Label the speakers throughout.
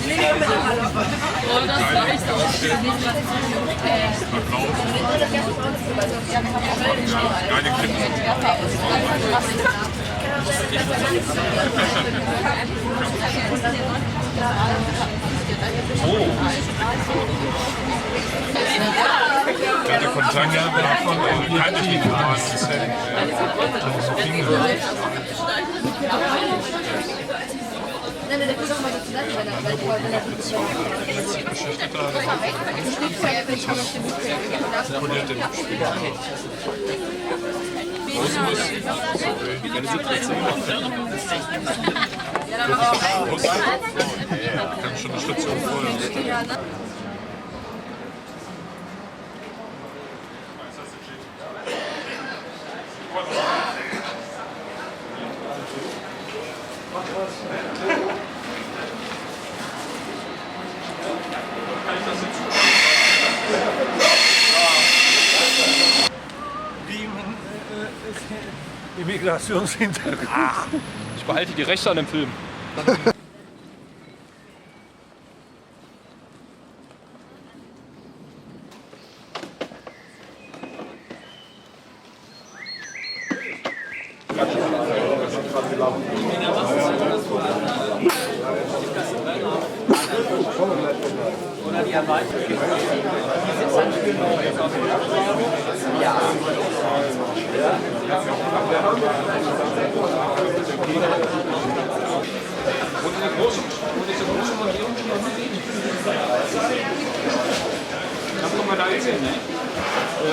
Speaker 1: Oh, das war echt so.
Speaker 2: Der Container davon kann ich nicht machen. Kann schon eine Station vorher.
Speaker 3: Immigrationshintergrund.
Speaker 4: Ich behalte die Rechte an dem Film.
Speaker 5: Oder die Erweiterung. Die sind dann für ja. Und diese große Modellierung schon mal gesehen? Das kann man da jetzt sehen, ne?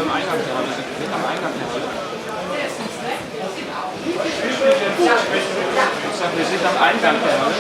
Speaker 5: Am Eingang der Halle. Am Eingang der Halle. Ich sag, wir sind am Eingang der Halle.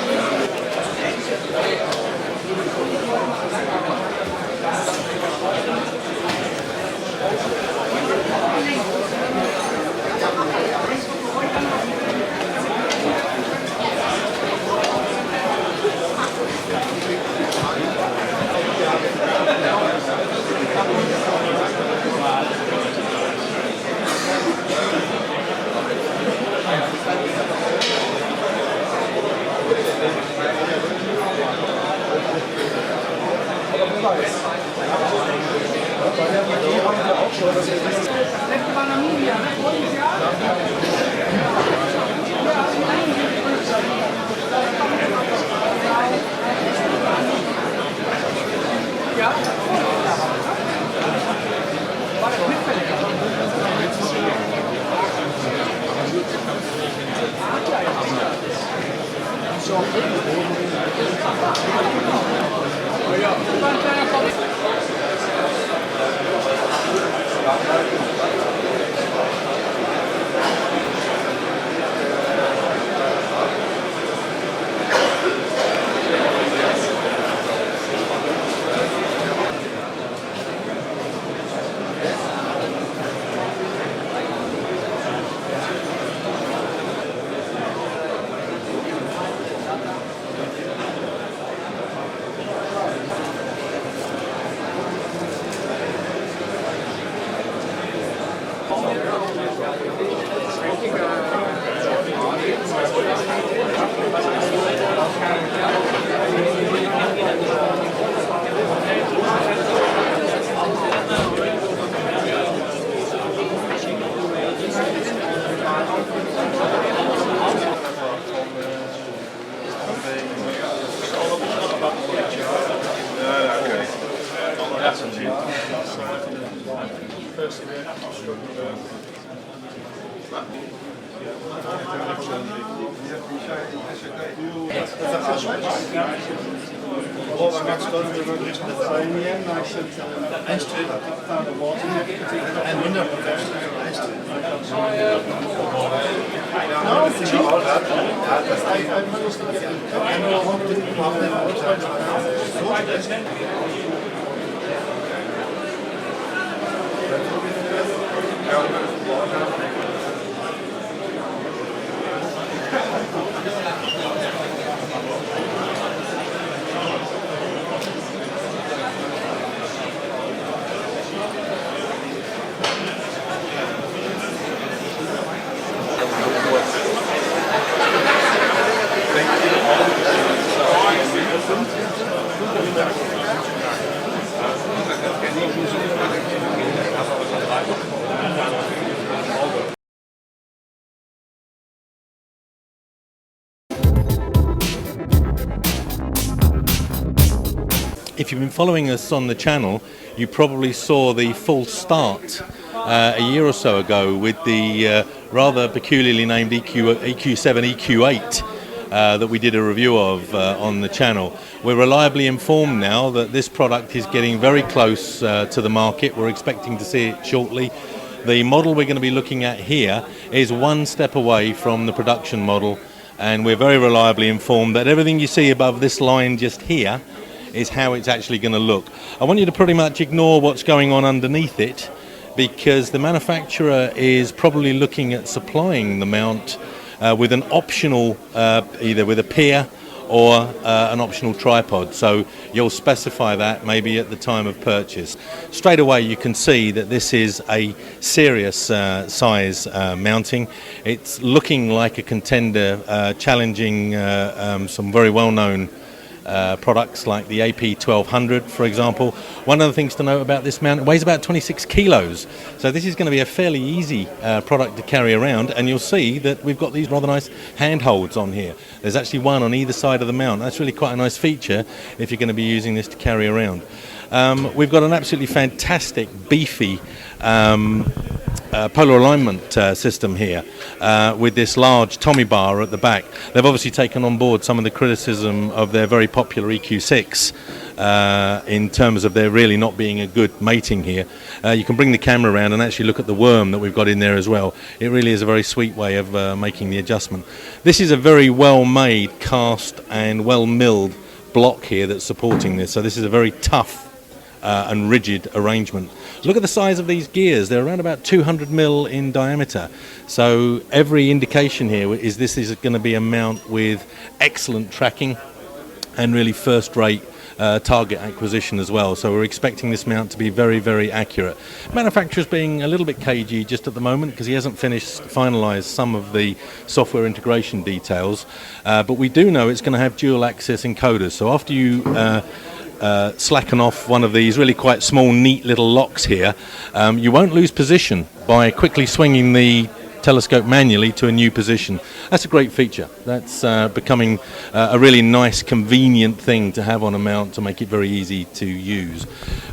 Speaker 3: If you've been following us on the channel, you probably saw the false start a year or so ago with the rather peculiarly named EQ7, EQ8 that we did a review of on the channel. We're reliably informed now that this product is getting very close to the market. We're expecting to see it shortly. The model we're going to be looking at here is one step away from the production model, and we're very reliably informed that everything you see above this line just here is how it's actually going to look. I want you to pretty much ignore what's going on underneath it, because the manufacturer is probably looking at supplying the mount with an optional, either with a pier or an optional tripod. So you'll specify that maybe at the time of purchase. Straight away you can see that this is a serious size mounting. It's looking like a contender, challenging some very well-known products like the AP1200, for example. One of the things to note about this mount, it weighs about 26 kilos, so this is going to be a fairly easy product to carry around, and you'll see that we've got these rather nice handholds on here. There's actually one on either side of the mount. That's really quite a nice feature if you're going to be using this to carry around. We've got an absolutely fantastic, beefy polar alignment system here with this large Tommy bar at the back. They've obviously taken on board some of the criticism of their very popular EQ6 in terms of there really not being a good mating here. You can bring the camera around and actually look at the worm that we've got in there as well. It really is a very sweet way of making the adjustment. This is a very well made cast and well milled block here that's supporting this, so this is a very tough and rigid arrangement. Look at the size of these gears. They're around about 200 mil in diameter, so every indication here is this is going to be a mount with excellent tracking and really first-rate target acquisition as well. So we're expecting this mount to be very, very accurate. Manufacturer's being a little bit cagey just at the moment because he hasn't finalized some of the software integration details, but we do know it's going to have dual axis encoders. So after you slacken off one of these really quite small, neat little locks here, you won't lose position by quickly swinging the telescope manually to a new position. That's a great feature. That's becoming a really nice, convenient thing to have on a mount to make it very easy to use.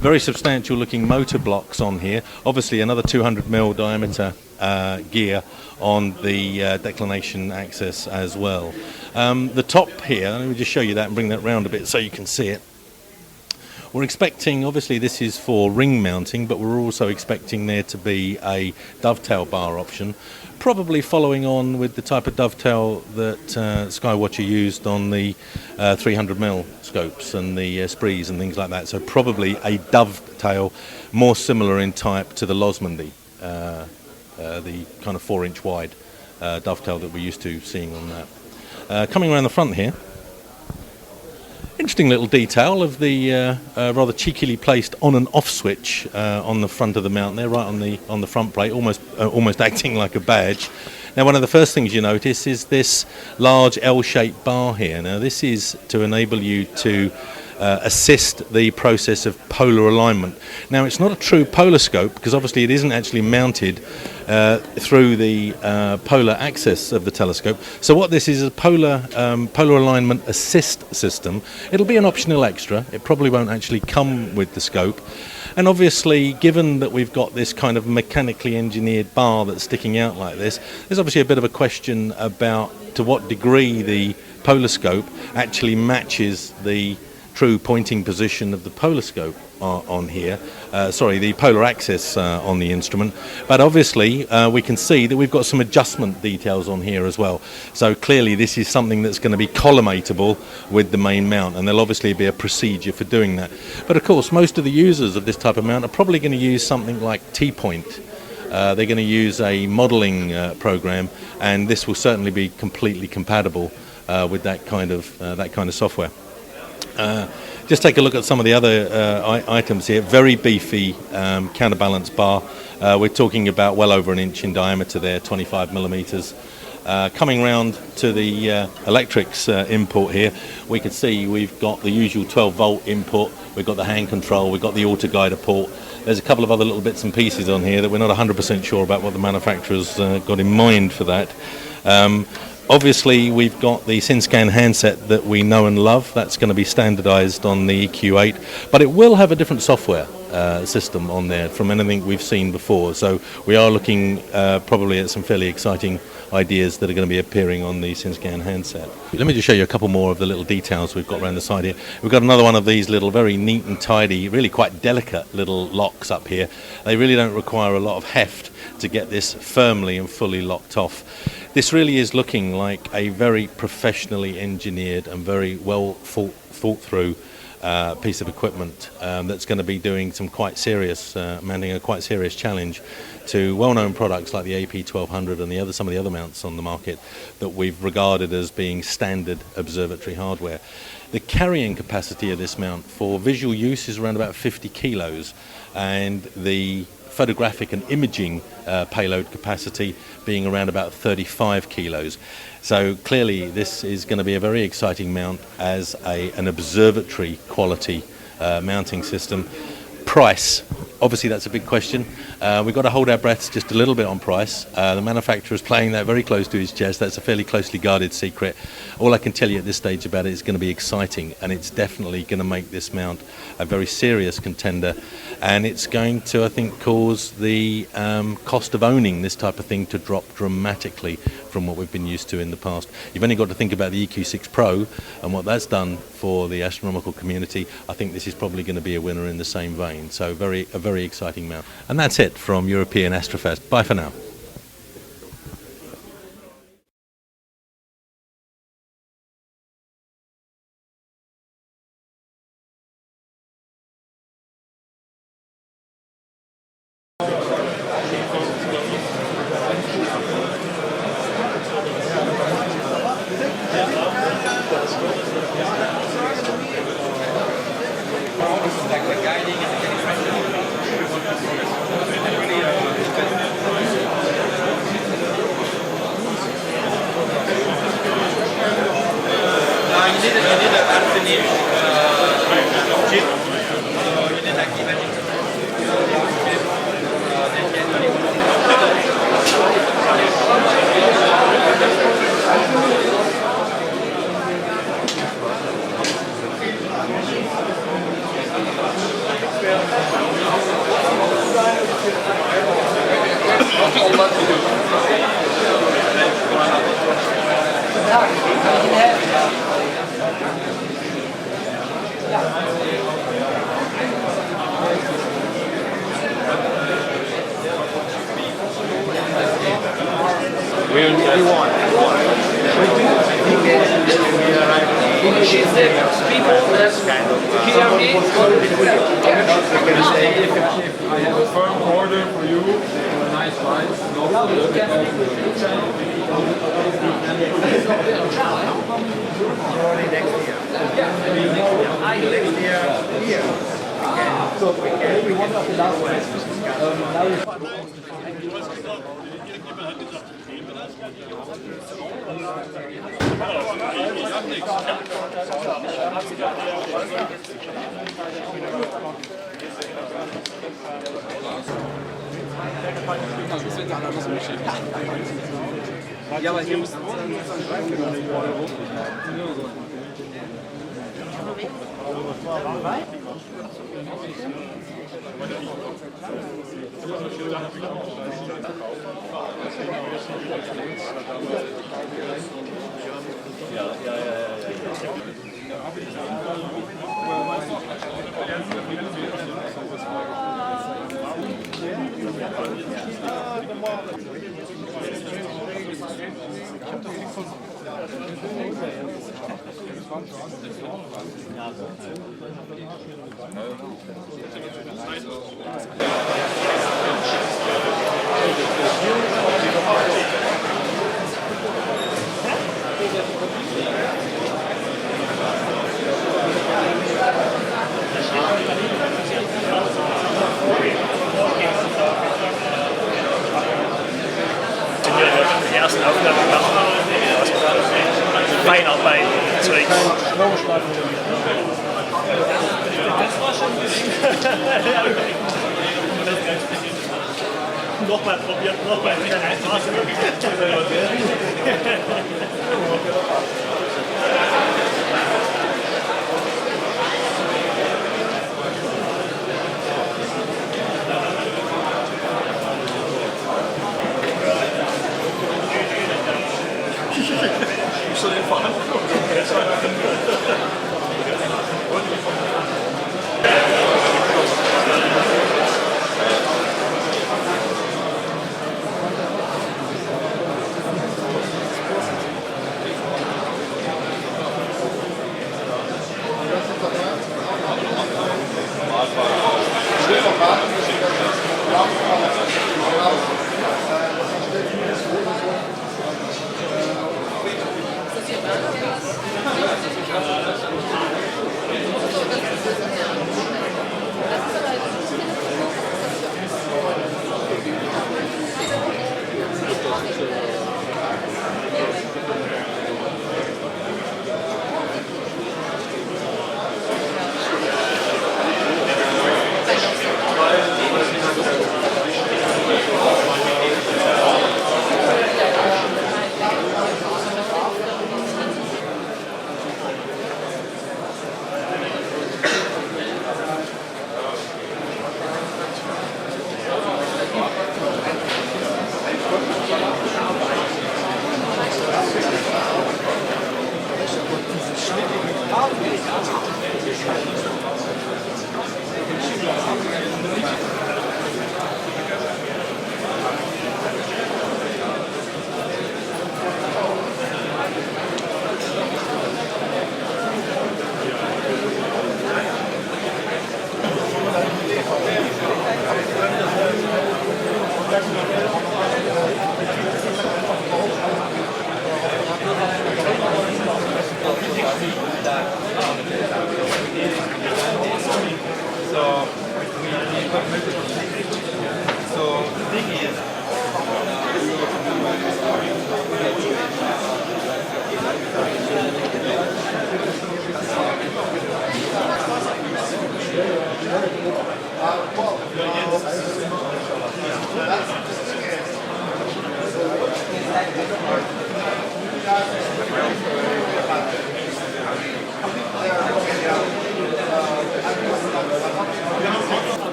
Speaker 3: Very substantial looking motor blocks on here. Obviously another 200 mil diameter gear on the declination axis as well. The top here, let me just show you that and bring that round a bit so you can see it. We're expecting, obviously this is for ring mounting, but we're also expecting there to be a dovetail bar option, probably following on with the type of dovetail that Skywatcher used on the 300mm scopes and the sprees and things like that. So probably a dovetail more similar in type to the Losmandy, the kind of 4-inch wide dovetail that we're used to seeing on that. Coming around the front here, interesting little detail of the rather cheekily placed on and off switch on the front of the mount there, right on the front plate, almost acting like a badge. Now, one of the first things you notice is this large L-shaped bar here. Now, this is to enable you to assist the process of polar alignment. Now, it's not a true polar scope because obviously it isn't actually mounted through the polar axis of the telescope. So what this is a polar alignment assist system. It'll be an optional extra. It probably won't actually come with the scope. And obviously, given that we've got this kind of mechanically engineered bar that's sticking out like this, there's obviously a bit of a question about to what degree the polar scope actually matches the true pointing position of the polar scope on here, the polar axis on the instrument. But obviously we can see that we've got some adjustment details on here as well. So clearly this is something that's going to be collimatable with the main mount, and there'll obviously be a procedure for doing that. But of course most of the users of this type of mount are probably going to use something like T-Point. They're going to use a modelling program, and this will certainly be completely compatible with that kind of software. Just take a look at some of the other items here. Very beefy counterbalance bar. We're talking about well over an inch in diameter there, 25 millimeters. Coming round to the electrics input here, we can see we've got the usual 12 volt input, we've got the hand control, we've got the auto guider port. There's a couple of other little bits and pieces on here that we're not 100% sure about what the manufacturer's got in mind for that. Obviously, we've got the SynScan handset that we know and love. That's going to be standardized on the EQ8, but it will have a different software system on there from anything we've seen before. So we are looking probably at some fairly exciting ideas that are going to be appearing on the SynScan handset. Let me just show you a couple more of the little details we've got around the side here. We've got another one of these little very neat and tidy, really quite delicate little locks up here. They really don't require a lot of heft to get this firmly and fully locked off. This really is looking like a very professionally engineered and very well thought through piece of equipment that's going to be doing some quite serious, mounting a quite serious challenge to well-known products like the AP1200 and some of the other mounts on the market that we've regarded as being standard observatory hardware. The carrying capacity of this mount for visual use is around about 50 kilos, and the photographic and imaging payload capacity being around about 35 kilos. So clearly this is going to be a very exciting mount as an observatory quality mounting system. Price, obviously that's a big question. We've got to hold our breaths just a little bit on price. The manufacturer is playing that very close to his chest. That's a fairly closely guarded secret. All I can tell you at this stage about it is going to be exciting, and it's definitely going to make this mount a very serious contender, and it's going to, I think, cause the cost of owning this type of thing to drop dramatically from what we've been used to in the past. You've only got to think about the EQ6 Pro and what that's done for the astronomical community. I think this is probably going to be a winner in the same vein. So a very exciting mount. And that's it from European Astrofest. Bye for now.
Speaker 5: I have a firm order for you. Nice lights. Ja, aber hier müssen
Speaker 6: die ersten Aufnahmen gemacht. Feinarbeit, Zeug. Das war schon ein bisschen. Nochmal probiert, nochmal. Schon in Verhandlungen.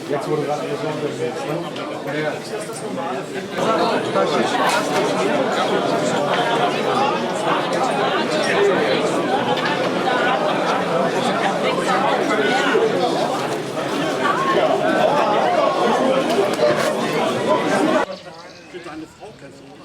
Speaker 7: Jetzt wurde gerade alles so unterwegs, ne? Ja. Ist das das normale? Für deine Frau kennst du nicht.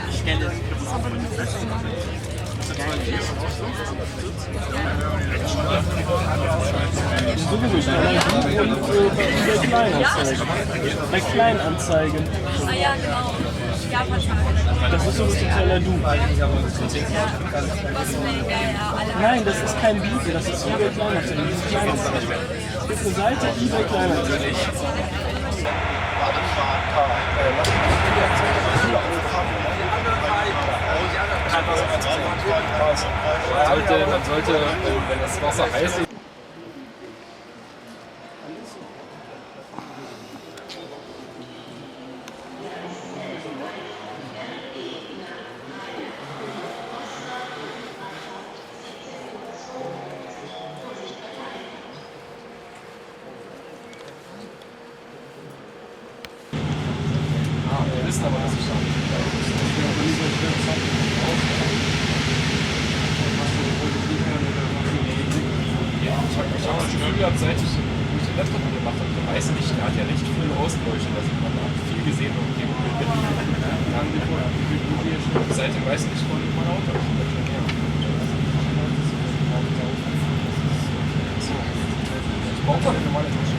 Speaker 6: Ich kenne das.
Speaker 7: Bei Kleinanzeigen.
Speaker 1: Ah ja, genau. Japan-Tage.
Speaker 7: Das ist so ein sozialer Du.
Speaker 1: Ja. Cosplay, ja, alle.
Speaker 7: Nein, das ist kein Video, das ist eBay Kleinanzeigen. Das ist Kleinanzeigen. Es gibt eine Seite eBay Kleinanzeigen.
Speaker 4: Man sollte, wenn das Wasser heiß ist, wisst aber, dass ich da ich habe schon früher, seit ich den Laptop gemacht habe, der weiß nicht, der hat ja nicht viel Ausleuchtung, also man hat viel gesehen und die seitdem weiß ich nicht von meinem Auto. Ich brauche keine normale Tasche.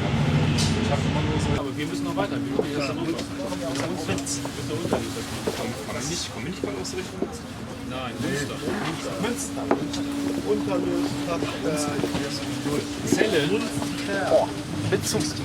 Speaker 4: Ich habe immer nur so. Aber wir müssen noch weiter. Wir müssen Hannover. Komm nicht voll aus der Richtung.
Speaker 5: Nein, Münster.
Speaker 7: Zelle.
Speaker 8: Bezucht.